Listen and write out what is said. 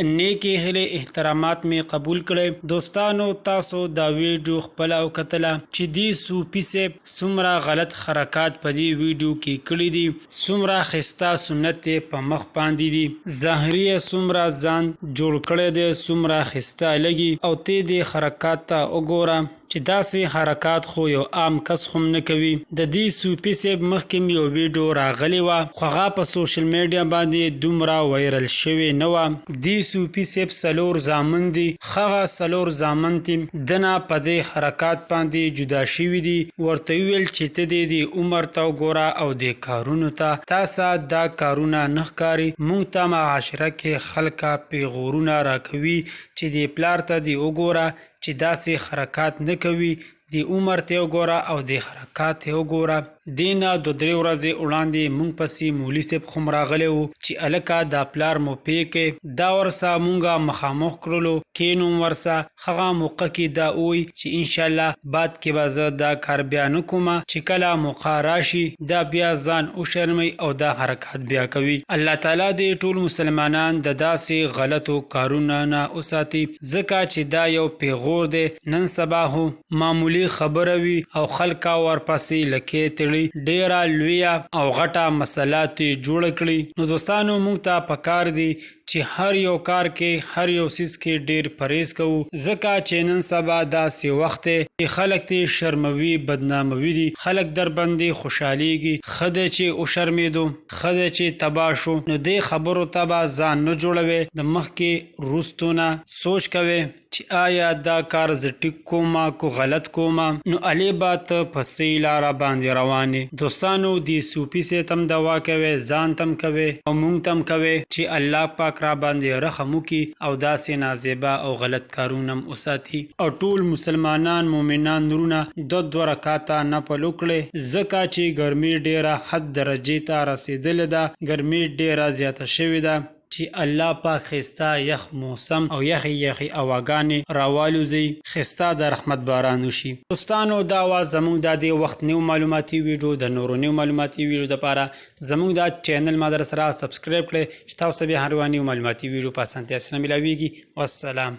نیکی هیله احترامات می قبول کړئ. دوستانو تاسو دا ویډیو خپل او کتله چې دی صوفي صاحب څومره غلط حرکات په دې ویډیو کې کړي دي، څومره خسته سنت په مخ باندې دي، ظاهري څومره ځان جوړ کړی دی، څومره خسته لګي او ته دې حرکات ته وګوره چې داسې حرکات خو یو عام کس هم نه کوي. د دې صوفي صاحب مخکې یو ویډیو راغلی وه خو هغه په سوشل میډیا باندې دومره وایرل شوې نه وه. دې صوفي صاحب 4 زامن دي، هغه 4 زامن چې دنه په دې حرکات باندې جدا شوي دي. ورته ویل چې ته دې عمر ته وګوره او دې کارونو ته تاسو دا کارونه نه ښکاري. موږ ته معاشره کې خلکه پیغورونه راکوي چې دې پلار ته دې وګوره چې داسې حرکات نه کوي، د عمر ته وګوره او د حرکات ته وګوره. دینه 2-3 ورځې وړاندې موږ پسې مولوي صاحب خو راغلی و چې الکه دا پلار مو پیکې دا ورسه مونږه مخامخ کړلو کینو ورسه. هغه موقع کې دا وی چې انشاءالله بعد کې به زه دا کار بیا نه کوم، چې کله موقع راشي دا بیا ځان وشرمي او دا حرکات بیا کوي. الله تعالی دې ټول مسلمانان د داسې غلطو کارونو نه وساتي، ځکه چې دا یو پیغور دی. نن سبا هو معمولی خبره وي او خلک ورپسې لکې تړي، ډیره لویه او غټه مسله ته جوړ کړي. نو دوستانو موږ ته پکار دی چې هر یو کار کې هر یو سیس کې ډیر پرهیز کوو، ځکه چې نن سبا داسې وخت دی چې خلک ته شرموي بدناموي دي، خلک در باندې خوشحالیږي. خده چې وشرمېدو، خده چې تباه شو، نو دې خبرو ته به ځان نه جوړوي، د مخکې وروستونه سوچ کوي چې آیا دا کار زه ټیک کومه کو غلط کومه، نو علی به ته په صحیح لاره باندې روانې. دوستانو دې صوفي صاحب تم دوا کوي، ځان تم کوي او مونږ تم کوي چې الله پاک را باندې رحم وکړي او داسې نازیبا او غلط کارونه وساتي او ټول مسلمانان مؤمنان نورونه 2 رکعاته نفل وکړي، ځکه چې ګرمي ډیره حد درجې ته رسیدلې ده، ګرمي ډیره زیاته شوې ده چې الله پاک خسته یخ موسم او یخي اواګانې راوالوزي، خسته د رحمت باران وشي. دوستانو دا وا زموږ د دې وخت نیو معلوماتي ویډیو د نورو نیو معلوماتي ویډیو لپاره زموږ د چینل ما در سره سبسکرایب کړئ چې تاسو به هر وانه معلوماتي ویډیو په اسانتیا سره ملاويږي. والسلام.